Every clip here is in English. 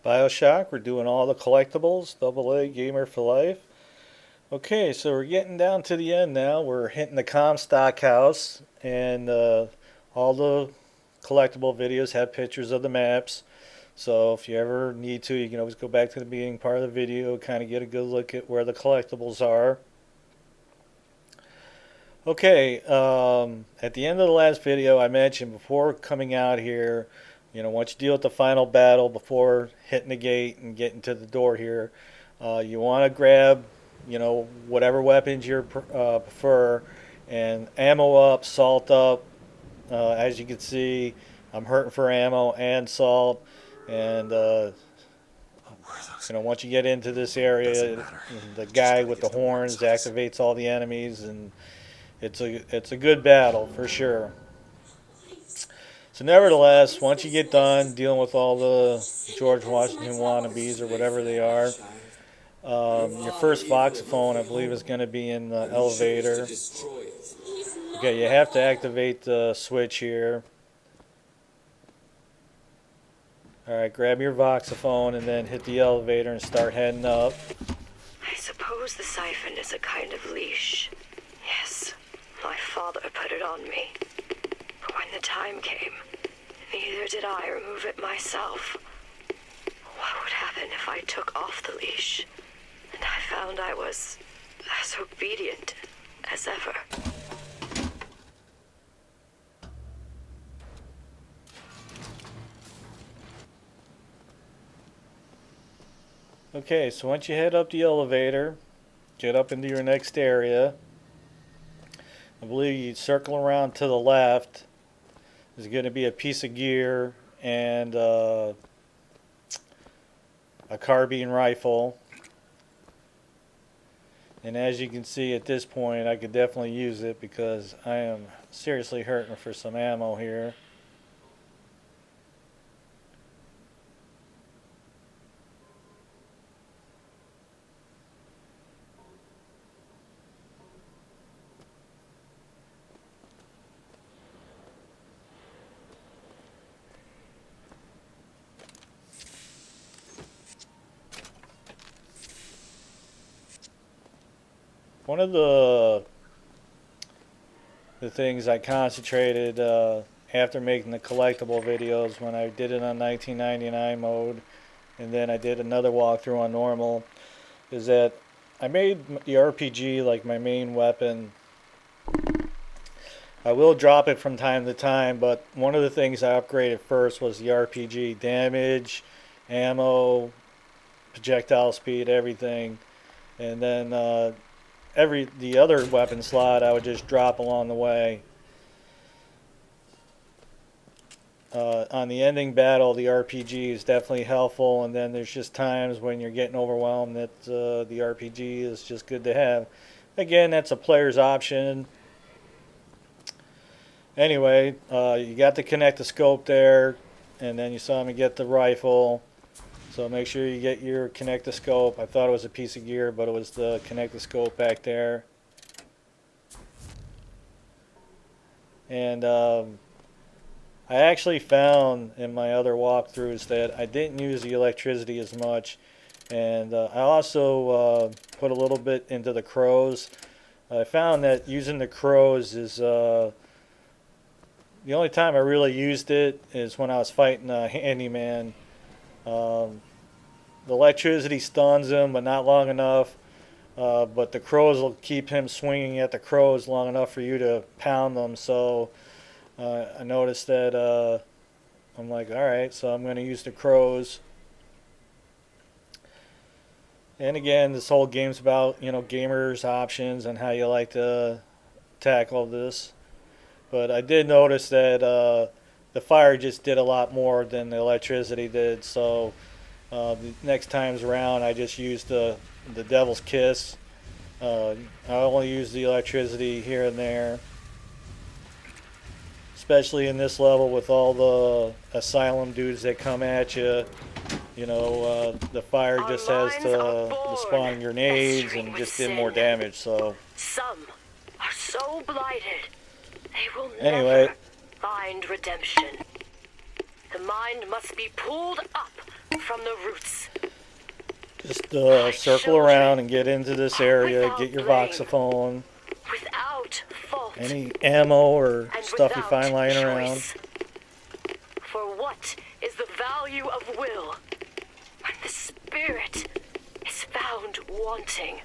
Bioshock. We're doing all the collectibles, AA gamer for life. Okay, so we're getting down to the end now. We're hitting the Comstock house, and all the collectible videos have pictures of the maps. So if you ever need to, you can always go back to the beginning part of the video, kind of get a good look at where the collectibles are. Okay, at the end of the last video, I mentioned before coming out here, once you deal with the final battle, before hitting the gate and getting to the door here, you want to grab, whatever weapons you prefer, and ammo up, salt up. As you can see, I'm hurting for ammo and salt, and once you get into this area, the guy with the horns activates all the enemies, and it's a good battle for sure. So nevertheless, once you get done dealing with all the George Washington wannabes or whatever they are, your first voxophone, I believe, is going to be in the elevator. Okay, you have to activate the switch here. Alright, grab your voxophone and then hit the elevator and start heading up. I suppose the siphon is a kind of leash. Yes, my father put it on me. But when the time came, neither did I remove it myself. What would happen if I took off the leash, and I found I was as obedient as ever? Okay, so once you head up the elevator, get up into your next area. I believe you circle around to the left. There's going to be a piece of gear and a carbine rifle. And as you can see at this point, I could definitely use it because I am seriously hurting for some ammo here. One of the things I concentrated after making the collectible videos when I did it on 1999 mode, and then I did another walkthrough on normal, is that I made the RPG like my main weapon. I will drop it from time to time, but one of the things I upgraded first was the RPG damage, ammo, projectile speed, everything, and then the other weapon slot I would just drop along the way. On the ending battle, the RPG is definitely helpful, and then there's just times when you're getting overwhelmed that the RPG is just good to have. Again, that's a player's option. Anyway, you got the Connecta Scope there, and then you saw me get the rifle. So make sure you get your Connecta Scope. I thought it was a piece of gear, but it was the Connecta Scope back there. And I actually found in my other walkthroughs that I didn't use the electricity as much. And I also put a little bit into the crows. I found that using the crows is the only time I really used it is when I was fighting a handyman. The electricity stuns him, but not long enough. But the crows will keep him swinging at the crows long enough for you to pound them. So I noticed that I'm like, all right, so I'm going to use the crows. And again, this whole game's about, gamers' options and how you like to tackle this. But I did notice that the fire just did a lot more than the electricity did. So the next times around, I just used the Devil's Kiss. I only use the electricity here and there. Especially in this level with all the asylum dudes that come at you. The fire just has to spawn grenades and just did more damage. So some are so blighted they will anyway, never find redemption. The mind must be pulled up from from the roots. Just My circle children around and get into this area. without Get your blame, voxophone. without fault, Any ammo or and stuff you without find lying around. choice. For what is the value of will when the spirit is found wanting?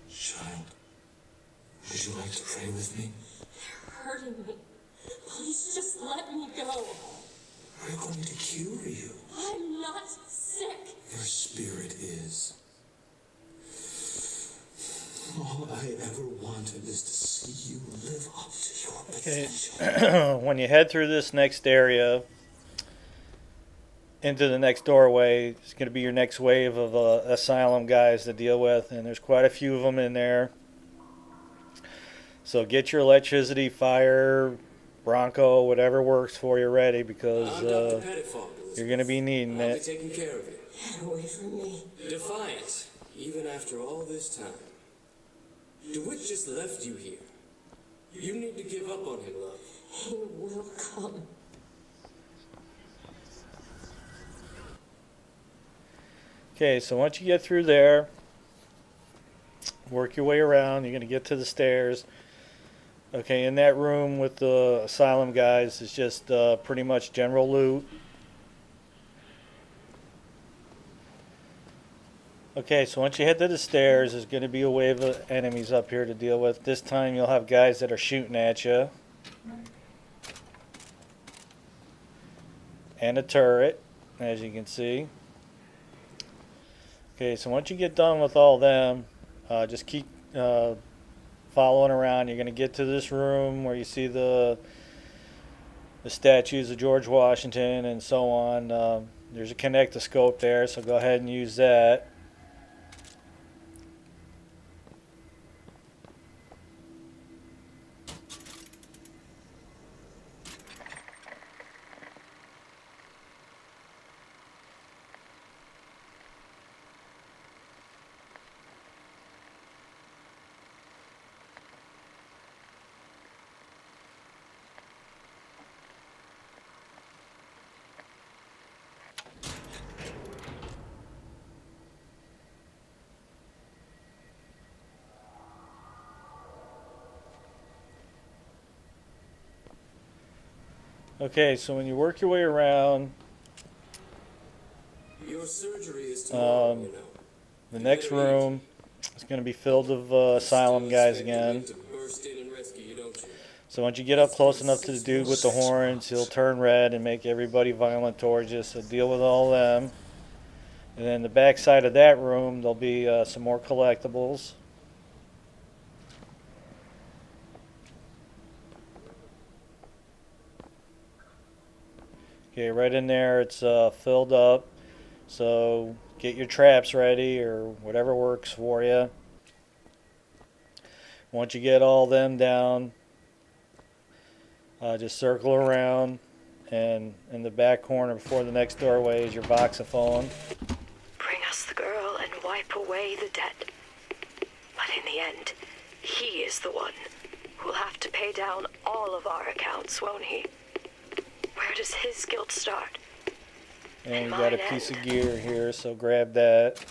Child, would you like to pray with me? You're hurting me. Please just let me go. We're going to cure you. I'm not sick. Your spirit is. All I ever wanted is to see you live up to your potential. When you head through this next area, into the next doorway, it's going to be your next wave of asylum guys to deal with, and there's quite a few of them in there. So get your electricity, fire, Bronco, whatever works for you ready, because you're going to be needing I'll be it. taking care of you. Get away from me. Defiant, even after all this time. DeWitt just left you here. You need to give up on him, love. He will come. Okay, so once you get through there, work your way around. You're going to get to the stairs. Okay, in that room with the asylum guys is just pretty much general loot. Okay, so once you head to the stairs, there's going to be a wave of enemies up here to deal with. This time you'll have guys that are shooting at you. And a turret, as you can see. Okay, so once you get done with all them, just keep following around. You're going to get to this room where you see the statues of George Washington and so on. There's a Connecta Scope there, so go ahead and use that. Okay, so when you work your way around, Your surgery is tomorrow, the next room is going to be filled with asylum guys again. To burst in and rescue you, don't you? So once you get up close enough to the dude with the horns, he'll turn red and make everybody violent towards you. So deal with all them. And then the back side of that room, there'll be some more collectibles. Okay, right in there, it's filled up. So get your traps ready or whatever works for you. Once you get all them down, just circle around, and in the back corner before the next doorway is your voxophone. Bring us the girl and wipe away the debt. But in the end, he is the one who'll have to pay down all of our accounts, won't he? Where does his guilt start? And we got a piece of gear here, so grab that.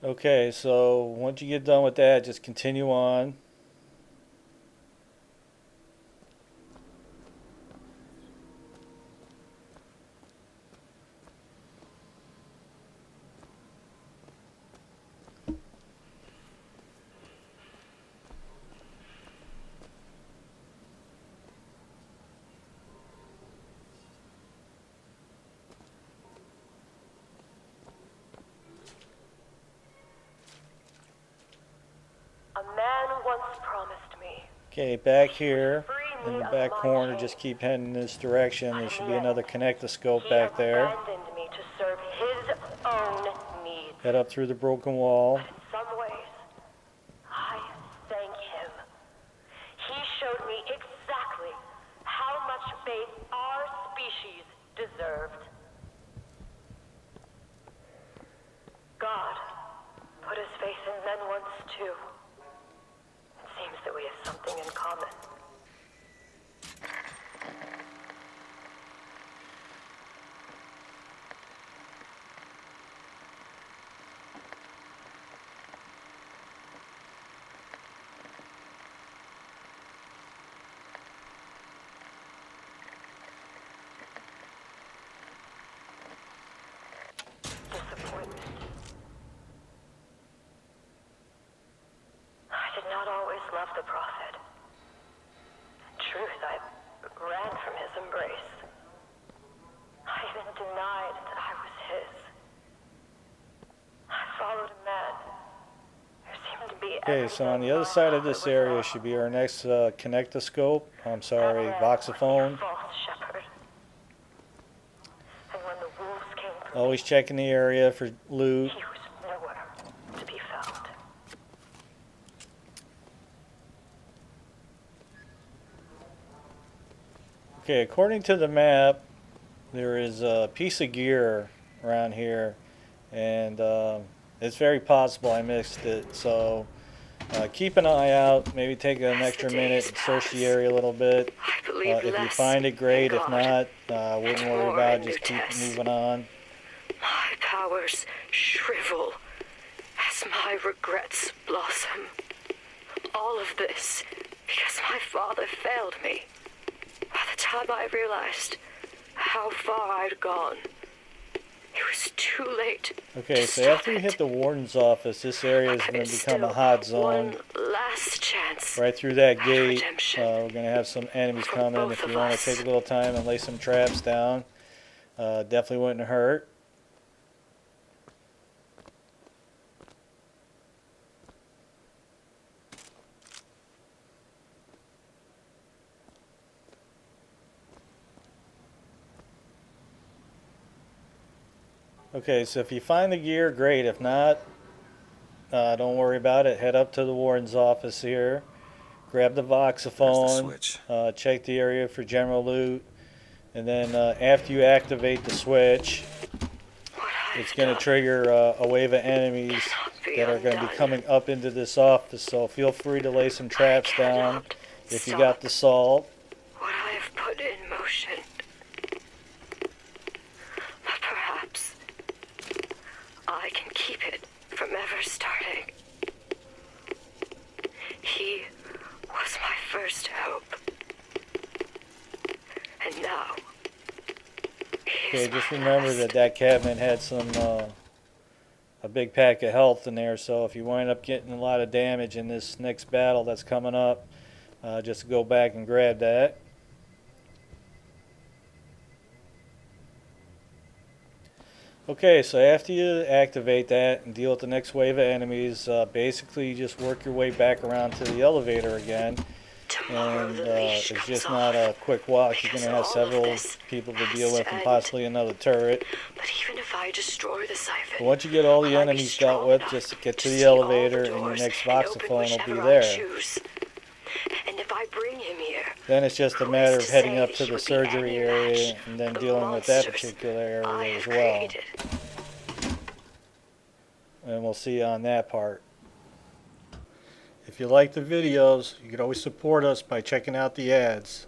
Okay, so once you get done with that, just continue on. Okay, back here in the back corner, just keep heading in this direction. There should be another Connecta Scope back there. Abandoned me to serve his own needs. Head up through the broken wall. In some ways, I thank him. He showed me exactly how much faith our species deserved. God put his faith in men once too. It seems that we have something in common. Disappointment. I did not always love the Prophet. In truth, I ran from his embrace. I even denied that I was his. I followed a man who seemed to be Okay, so on the other side of this area should be our next Connecta Scope. I'm sorry, voxophone. False shepherd. And when the wolves came for Always checking the area for loot. he was nowhere to be found. Okay, according to the map, there is a piece of gear around here, and it's very possible I missed it. So keep an eye out. Maybe take an extra minute and search the area a little bit. I believe If you less find it, great. in If God. not, wouldn't worry more about it. in Just new keep tests. moving on. My powers shrivel as my regrets blossom. All of this because my father failed me. By the time I realized how far I'd gone, it was too late. Okay, to so stop after you it. hit the warden's office, this area is But going to it's become a still hot zone. One last chance. Right through that at gate, redemption. we're going to have some enemies For coming. both If you of want us. to take a little time and lay some traps down, definitely wouldn't hurt. Okay, so if you find the gear, great. If not, don't worry about it. Head up to the warden's office here. Grab the voxophone. switch. Check the area for general loot. And then after you activate the switch, What it's I've going to done trigger a wave of enemies cannot be that are going to be undone. coming up into this office. So feel free to lay some traps down cannot if you stop got the salt. what I have put in motion. But perhaps I can keep it from ever starting. He was my first hope. And now, he Okay, is just my remember last. that cabinet had some a big pack of health in there. So if you wind up getting a lot of damage in this next battle that's coming up, just go back and grab that. Okay, so after you activate that and deal with the next wave of enemies, basically you just work your way back around to the elevator again. Tomorrow And the leash it's comes just off. not a quick walk. You're because going to have all of several this people to has deal with to and end. possibly another turret. But even if I destroy the siphon, But once you get all the will I be enemies dealt strong with, enough just get to see the all elevator and your doors next and open voxophone will be whichever I there. choose? And if I bring him here, Then it's just a who matter is of to heading say up that to he the would be surgery any area match and then for the dealing with that monsters particular I area have as well. created? And we'll see you on that part. If you like the videos, you can always support us by checking out the ads.